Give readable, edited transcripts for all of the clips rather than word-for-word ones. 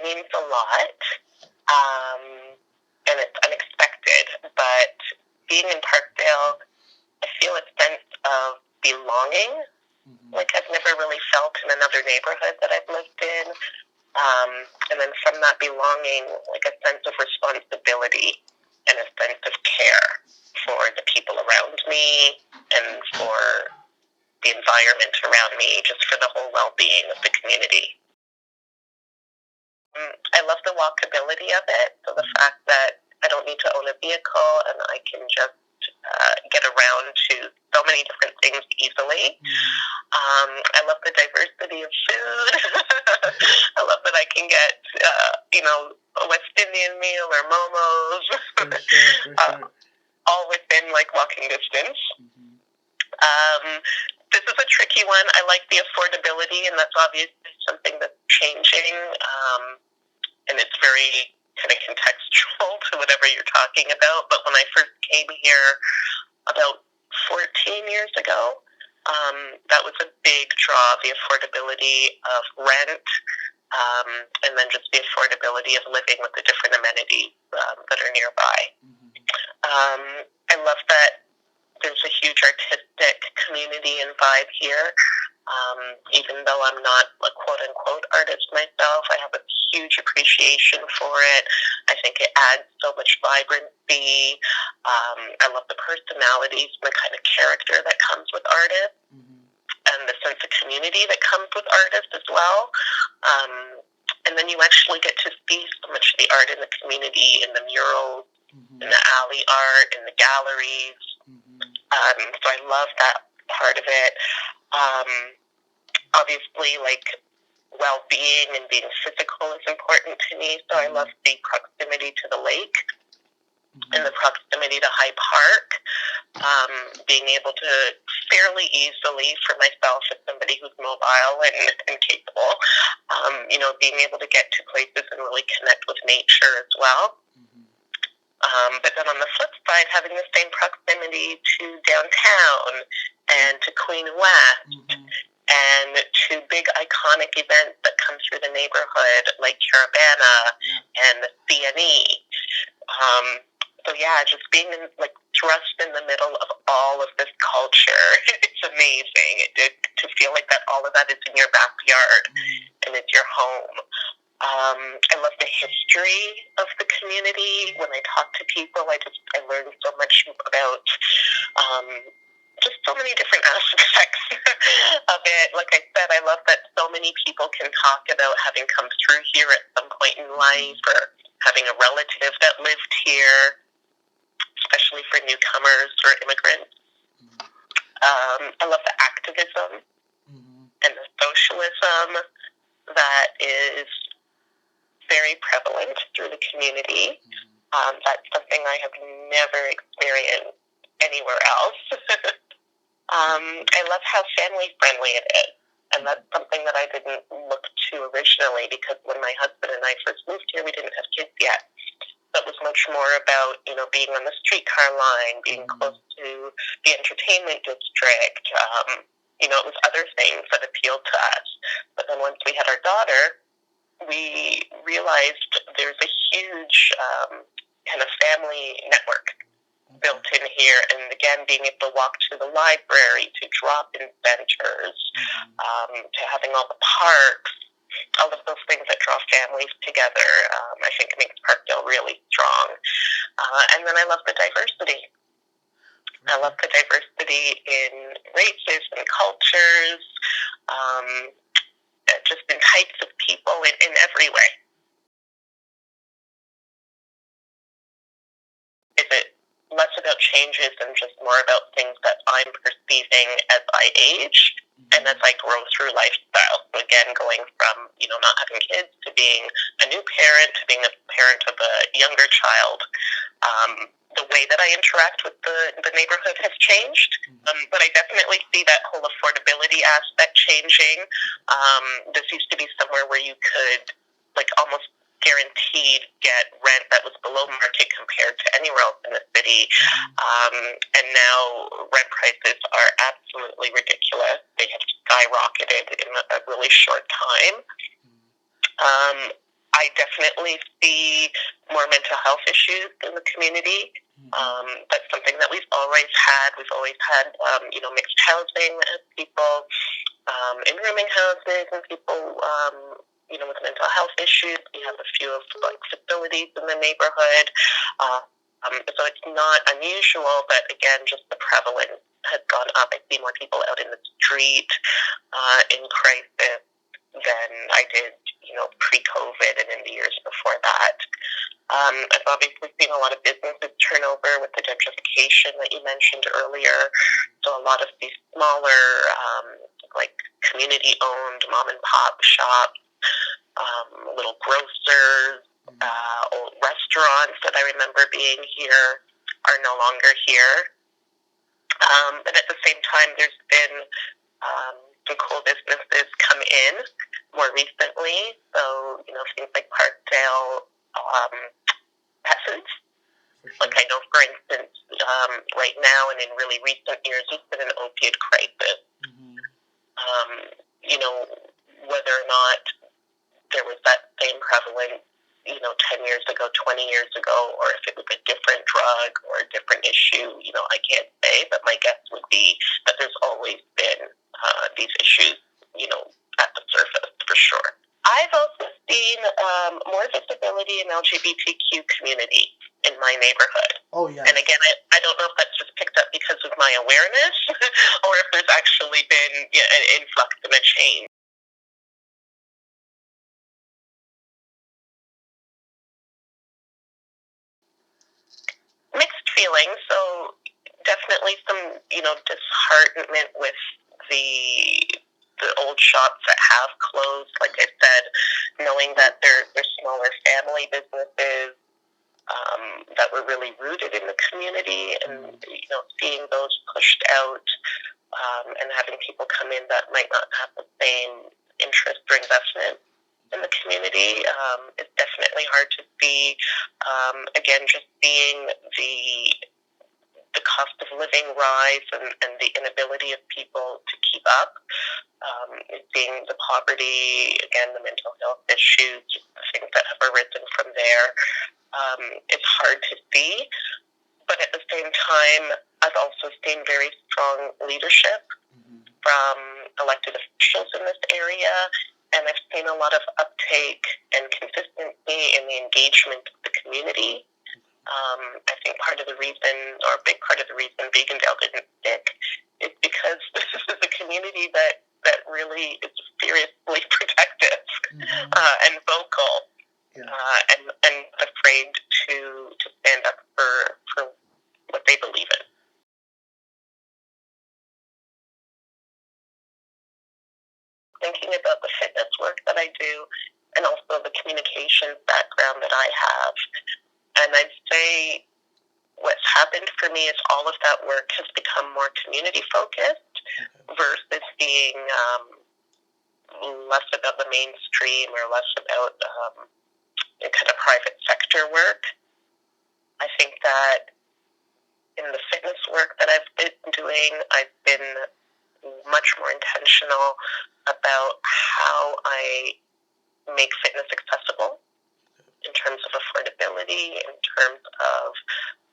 means a lot, and it's unexpected, but being in Parkdale, I feel a sense of belonging, like I've never really felt in another neighborhood that I've lived in. And then from that belonging, like a sense of responsibility and a sense of care for the people around me and for the environment around me, just for the whole well-being of the community. I love the walkability of it, so the fact that I don't need to own a vehicle and I can just get around to so many different things easily. I love the diversity of food. I love that I can get, a West Indian meal or momos, For sure. all within like walking distance. This is a tricky one. I like the affordability, and that's obviously something that's changing, and it's very kind of contextual to whatever you're talking about. But when I first came here about 14 years ago, that was a big draw, the affordability of rent, and then just the affordability of living with the different amenities that are nearby. I love that there's a huge artistic community and vibe here. Even though I'm not a quote-unquote artist myself, I have a huge appreciation for it. I think it adds so much vibrancy. I love the personalities and the kind of character that comes with artists, and the sense of community that comes with artists as well. And then you actually get to see so much of the art in the community, in the murals, in the alley art, in the galleries. So I love that part of it. Obviously, like, well-being and being physical is important to me, so I love the proximity to the lake and the proximity to High Park. Being able to fairly easily, for myself as somebody who's mobile and capable, being able to get to places and really connect with nature as well. But then on the flip side, having the same proximity to downtown and to Queen West and to big iconic events that come through the neighborhood like Caravana and the CNE. Just being thrust in the middle of all of this culture, it's amazing to feel like that all of that is in your backyard and it's your home. I love the history of the community. When I talk to people, I learn so much about just so many different aspects of it. Like I said, I love that so many people can talk about having come through here at some point in life or having a relative that lived here, especially for newcomers or immigrants. I love the activism and the socialism that is very prevalent through the community. That's something I have never experienced anywhere else. I love how family-friendly it is, and that's something that I didn't look to originally, because when my husband and I first moved here, we didn't have kids yet. So it was much more about, being on the streetcar line, being close to the entertainment district. It was other things that appealed to us. But then once we had our daughter, we realized there's a huge kind of family network built in here. And again, being able to walk to the library, to drop-in centers, to having all the parks, all of those things that draw families together, I think makes Parkdale really strong. And then I love the diversity. I love the diversity in races and cultures, just in types of people in every way. Is it less about changes and just more about things that I'm perceiving as I age and as I grow through lifestyle? So again, going from, not having kids to being a new parent, to being a parent of a younger child, the way that I interact with the neighborhood has changed. But I definitely see that whole affordability aspect changing. This used to be somewhere where you could, almost guaranteed get rent that was below market compared to anywhere else in the city. And now rent prices are absolutely ridiculous. They have skyrocketed in a really short time. I I definitely see more mental health issues in the community. That's something that we've always had. We've always had, mixed housing as people in rooming houses and people, with mental health issues. We have a few of facilities in the neighborhood. So it's not unusual, but again, just the prevalence has gone up. I see more people out in the street in crisis than I did, pre-COVID and in the years before that. I've obviously seen a lot of businesses turn over with the gentrification that you mentioned earlier. So a lot of these smaller, community-owned mom-and-pop shops, little grocers, old restaurants that I remember being here are no longer here. But at the same time, there's been some cool businesses come in more recently. So, things like Parkdale pet foods. Sure. Like I know, for instance, right now and in really recent years, there's been an opioid crisis. Whether or not there was that same prevalence, 10 years ago, 20 years ago, or if it was a different drug or a different issue, I can't say, but my guess would be that there's always been these issues, at the surface, for sure. I've also seen more visibility in LGBTQ community in my neighborhood. Oh, yeah. And again, I don't know if that's just picked up because of my awareness or if there's actually been an influx and a change. Mixed feelings. So definitely some, disheartenment with the old shops that have closed. Like I said, knowing that they're smaller family businesses that were really rooted in the community, and seeing those pushed out and having people come in that might not have the same interest or investment in the community is definitely hard to see. Again, just seeing the cost of living rise and the inability of people to keep up, seeing the poverty, again, the mental health issues, the things that have arisen from there, it's hard to see. But at the same time, I've also seen very strong leadership from elected officials in this area, and I've seen a lot of uptake and consistency in the engagement of the community. I think part of the reason, or a big part of the reason Vegandale didn't stick is because this is a community that really is seriously protective and vocal, and afraid to stand up for what they believe in. Thinking about the fitness work that I do and also the communications background that I have. And I'd say what's happened for me is all of that work has become more community focused versus being less about the mainstream or less about kind of private sector work. I think that in the fitness work that I've been doing, I've been much more intentional about how I make fitness accessible in terms of affordability, in terms of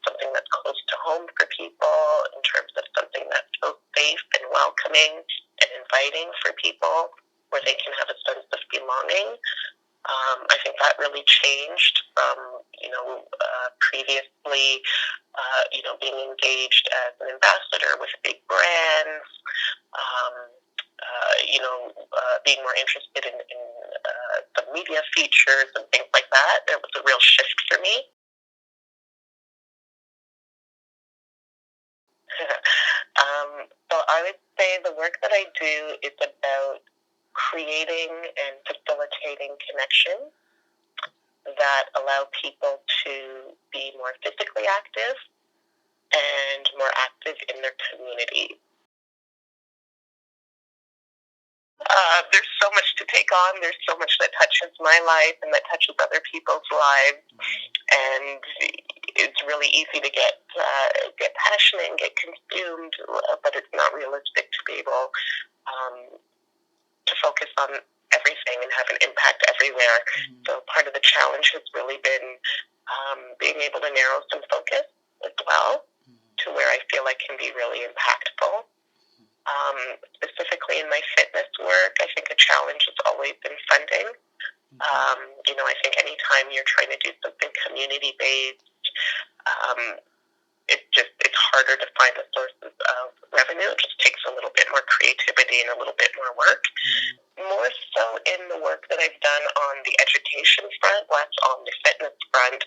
something that's close to home for people, in terms of something that's so safe and welcoming and inviting for people where they can have a sense of belonging. I think that really changed from, previously, being engaged as an ambassador with big brands, being more interested in the media features and things like that. There was a real shift for me. So I would say the work that I do is about creating and facilitating connections that allow people to be more physically active and more active in their community. There's so much to take on. There's so much that touches my life and that touches other people's lives, and it's really easy to get passionate and get consumed, but it's not realistic to be able to focus on everything and have an impact everywhere. So part of the challenge has really been being able to narrow some focus as well to where I feel I can be really impactful. Specifically in my fitness work, I think a challenge has always been funding. I think anytime you're trying to do something community-based, it's harder to find the sources of revenue. It just takes a little bit more creativity and a little bit more work. More so in the work that I've done on the education front, less on the fitness front.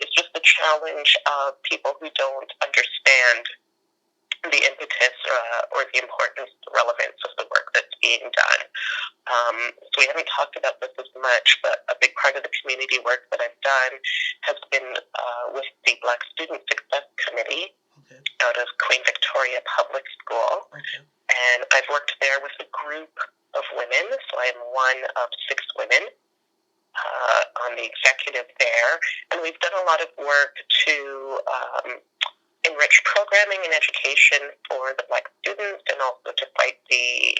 It's just the challenge of people who don't understand the impetus or the importance, the relevance of the work that's being done. So we haven't talked about this as much, but a big part of the community work that I've done has been with the Black Student Success Committee out of Queen Victoria Public School. And I've worked there with a group of women, so I'm one of 6 women on the executive there. And we've done a lot of work to enrich programming and education for the Black students and also to fight the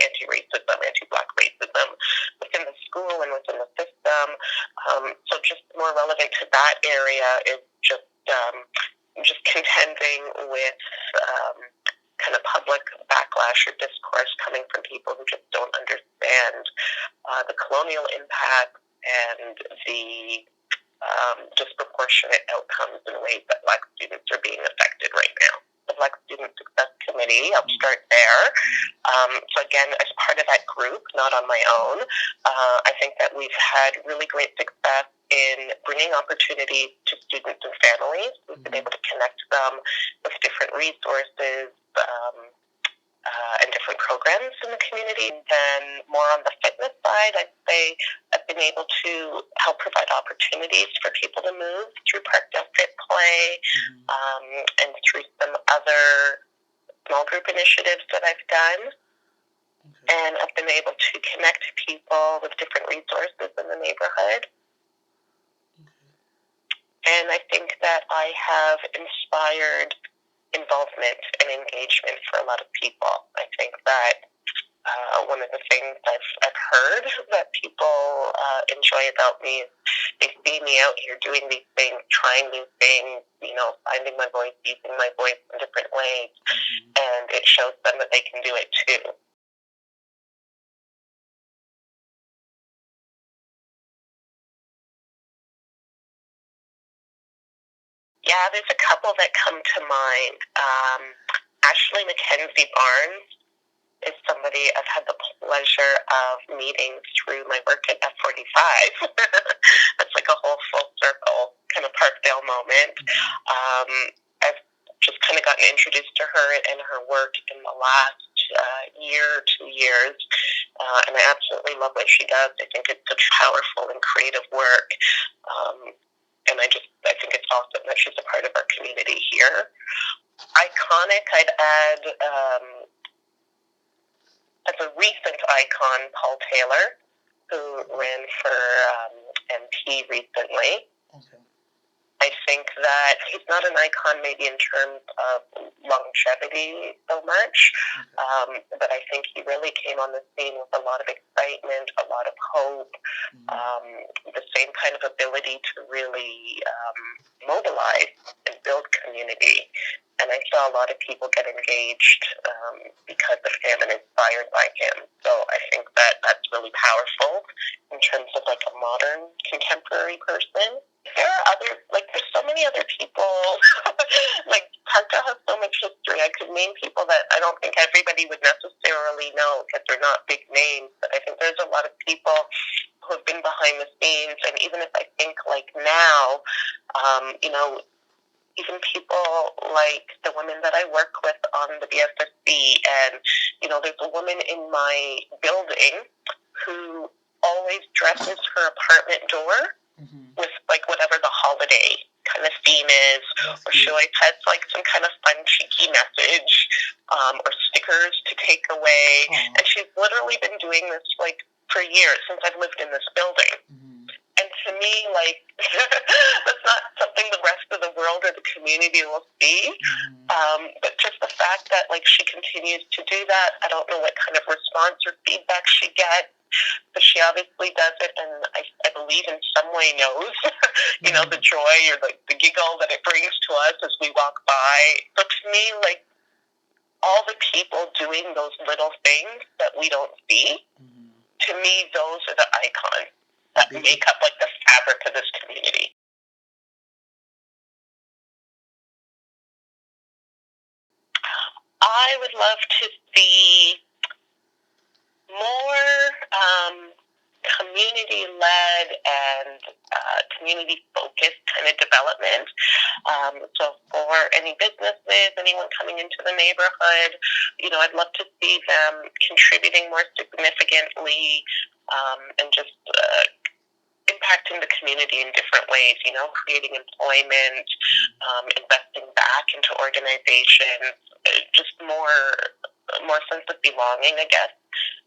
anti-racism, anti-Black racism within the school and within the system. So just more relevant to that area is just contending with kind of public backlash or discourse coming from people who just don't understand the colonial impact and the disproportionate outcomes in ways that Black students are being affected right now. The Black Student Success Committee, I'll start there. So again, as part of that group, not on my own, I think that we've had really great success in bringing opportunities to students and families. We've been able to connect them with different resources, and different programs in the community. Then more on the fitness side, I'd say I've been able to help provide opportunities for people to move through Parkdale FitPlay, and through some other small group initiatives that I've done. And I've been able to connect people with different resources in the neighborhood. And I think that I have inspired involvement and engagement for a lot of people. I think that one of the things I've heard that people enjoy about me is they see me out here doing these things, trying new things, finding my voice, using my voice in different ways, and it shows them that they can do it too. Yeah, there's a couple that come to mind. Ashley Mackenzie Barnes is somebody I've had the pleasure of meeting through my work at F45. That's like a whole full circle kind of Parkdale moment. I've just kind of gotten introduced to her and her work in the last year, 2 years, and I absolutely love what she does. I think it's such powerful and creative work. And I think it's awesome that she's a part of our community here. Iconic, I'd add, as a recent icon, Paul Taylor, who ran for MP recently. I think that he's not an icon maybe in terms of longevity so much, but I think he really came on the scene with a lot of excitement, a lot of hope, the same kind of ability to really mobilize and build community. And I saw a lot of people get engaged because of him and inspired by him. So I think that that's really powerful in terms of like a modern contemporary person. There are there's so many other people, like Parkdale has so much history. I could name people that I don't think everybody would necessarily know because they're not big names, but I think there's a lot of people who have been behind the scenes, and even if I think like now, even people like the women that I work with on the BSSC, and, there's a woman in my building who always dresses her apartment door with like whatever the holiday kind of theme is, or she always has like some kind of fun cheeky message, or stickers to take away. And she's literally been doing this like for years since I've lived in this building. And to me, like, that's not something the rest of the world or the community will see. But just the fact that like she continues to do that, I don't know what kind of response or feedback she gets. So she obviously does it, and I believe in some way knows, the joy or the giggle that it brings to us as we walk by. So to me, like, all the people doing those little things that we don't see, to me, those are the icons that make up, like, the fabric of this community. I would love to see more community-led and community-focused kind of development. So for any businesses, anyone coming into the neighborhood, I'd love to see them contributing more significantly and just impacting the community in different ways, creating employment, investing back into organizations, just more sense of belonging, I guess,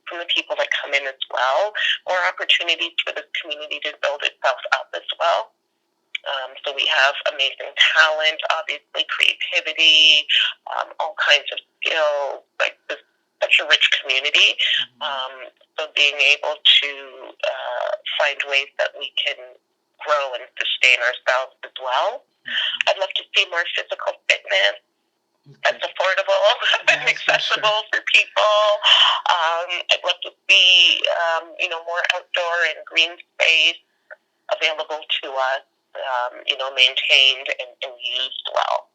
from the people that come in as well, or opportunities for this community to build itself up as well. So we have amazing talent, obviously creativity, all kinds of skills, like this, such a rich community. So being able to find ways that we can grow and sustain ourselves as well. I'd love to see more physical fitness that's affordable and accessible for people. I'd love to see, more outdoor and green space available to us, maintained and used well.